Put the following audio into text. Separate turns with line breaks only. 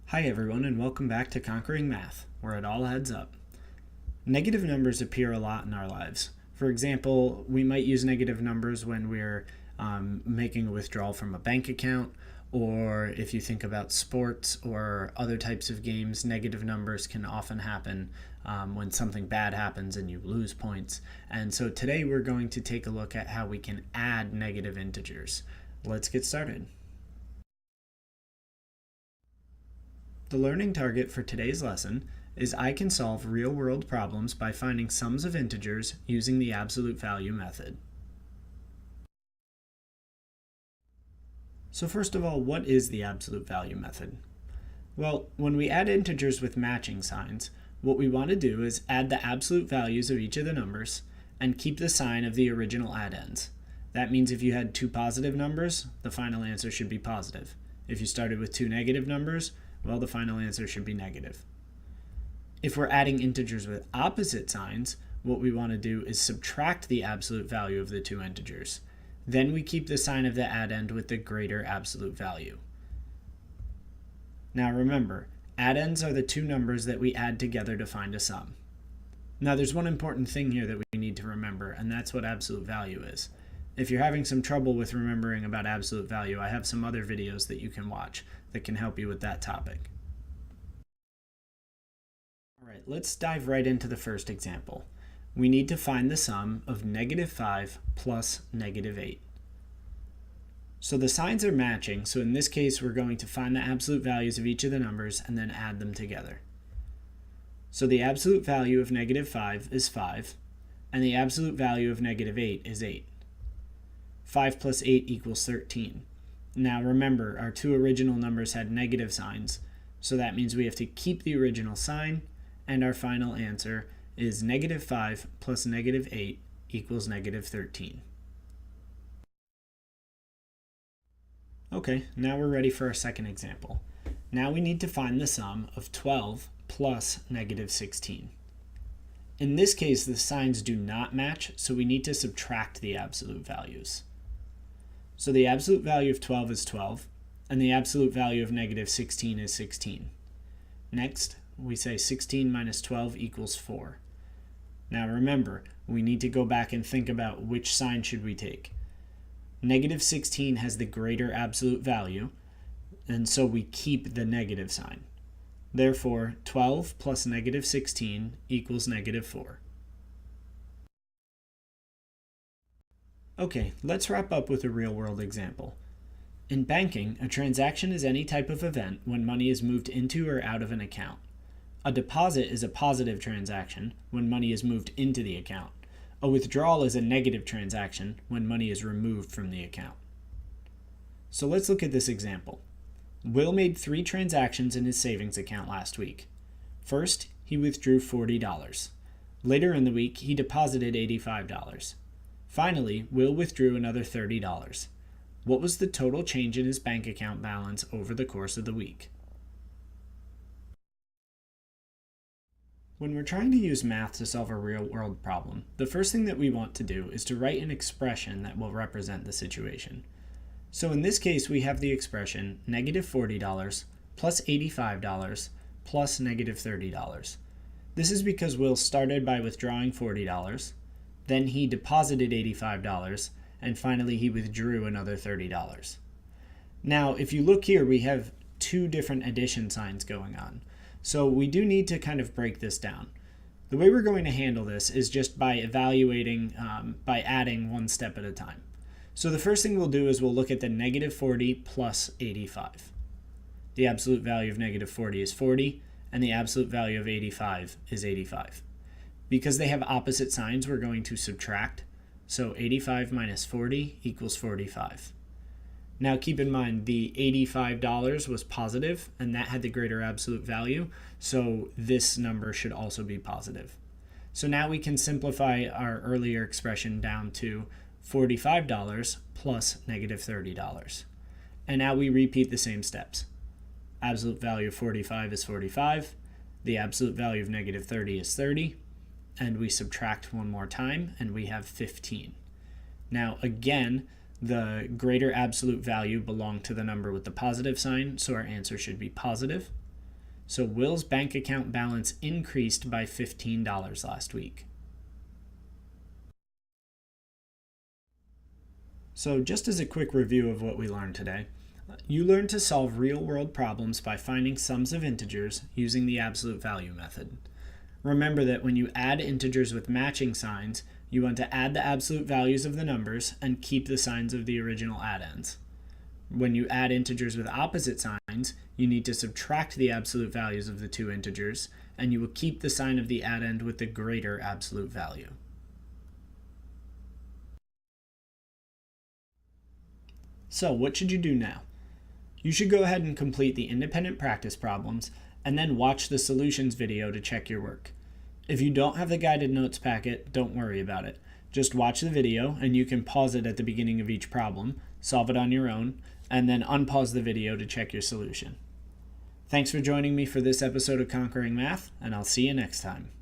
Hi everyone, and welcome back to Conquering Math, where it all heads up. Negative numbers appear a lot in our lives. For example, we might use negative numbers when we're making a withdrawal from a bank account, or if you think about sports or other types of games, negative numbers can often happen when something bad happens and you lose points. And so today we're going to take a look at how we can add negative integers. Let's get started. The learning target for today's lesson is I can solve real-world problems by finding sums of integers using the absolute value method. So first of all, what is the absolute value method? Well, when we add integers with matching signs, what we want to do is add the absolute values of each of the numbers and keep the sign of the original addends. That means if you had two positive numbers, the final answer should be positive. If you started with two negative numbers, well, the final answer should be negative. If we're adding integers with opposite signs, what we want to do is subtract the absolute value of the two integers. Then we keep the sign of the addend with the greater absolute value. Now remember, addends are the two numbers that we add together to find a sum. Now there's one important thing here that we need to remember, and that's what absolute value is. If you're having some trouble with remembering about absolute value, I have some other videos that you can watch that can help you with that topic. All right, let's dive right into the first example. We need to find the sum of -5 plus -8. So the signs are matching, so in this case we're going to find the absolute values of each of the numbers and then add them together. So the absolute value of -5 is 5, and the absolute value of -8 is 8. 5 plus 8 equals 13. Now remember, our two original numbers had negative signs, so that means we have to keep the original sign, and our final answer is -5 plus -8 equals -13. Okay, now we're ready for our second example. Now we need to find the sum of 12 plus -16. In this case, the signs do not match, so we need to subtract the absolute values. So the absolute value of 12 is 12, and the absolute value of -16 is 16. Next, we say 16 minus 12 equals 4. Now remember, we need to go back and think about which sign should we take. -16 has the greater absolute value, and so we keep the negative sign. Therefore, 12 plus -16 equals -4. Okay, let's wrap up with a real-world example. In banking, a transaction is any type of event when money is moved into or out of an account. A deposit is a positive transaction when money is moved into the account. A withdrawal is a negative transaction when money is removed from the account. So let's look at this example. Will made 3 transactions in his savings account last week. First, he withdrew $40. Later in the week, he deposited $85. Finally, Will withdrew another $30. What was the total change in his bank account balance over the course of the week? When we're trying to use math to solve a real-world problem, the first thing that we want to do is to write an expression that will represent the situation. So in this case, we have the expression -$40 plus $85 plus -$30. This is because Will started by withdrawing $40, then he deposited $85, and finally he withdrew another $30. Now, if you look here, we have two different addition signs going on. So we do need to kind of break this down. The way we're going to handle this is just by evaluating, by adding one step at a time. So the first thing we'll do is we'll look at the -40 plus 85. The absolute value of -40 is 40, and the absolute value of 85 is 85. Because they have opposite signs, we're going to subtract. So 85 minus 40 equals 45. Now keep in mind the $85 was positive, and that had the greater absolute value, so this number should also be positive. So now we can simplify our earlier expression down to $45 plus -$30. And now we repeat the same steps. Absolute value of 45 is 45, the absolute value of -30 is 30, and we subtract one more time, and we have 15. Now again, the greater absolute value belonged to the number with the positive sign, so our answer should be positive. So Will's bank account balance increased by $15 last week. So just as a quick review of what we learned today, you learned to solve real-world problems by finding sums of integers using the absolute value method. Remember that when you add integers with matching signs, you want to add the absolute values of the numbers and keep the signs of the original addends. When you add integers with opposite signs, you need to subtract the absolute values of the two integers, and you will keep the sign of the addend with the greater absolute value. So what should you do now? You should go ahead and complete the independent practice problems, and then watch the solutions video to check your work. If you don't have the guided notes packet, don't worry about it. Just watch the video, and you can pause it at the beginning of each problem, solve it on your own, and then unpause the video to check your solution. Thanks for joining me for this episode of Conquering Math, and I'll see you next time.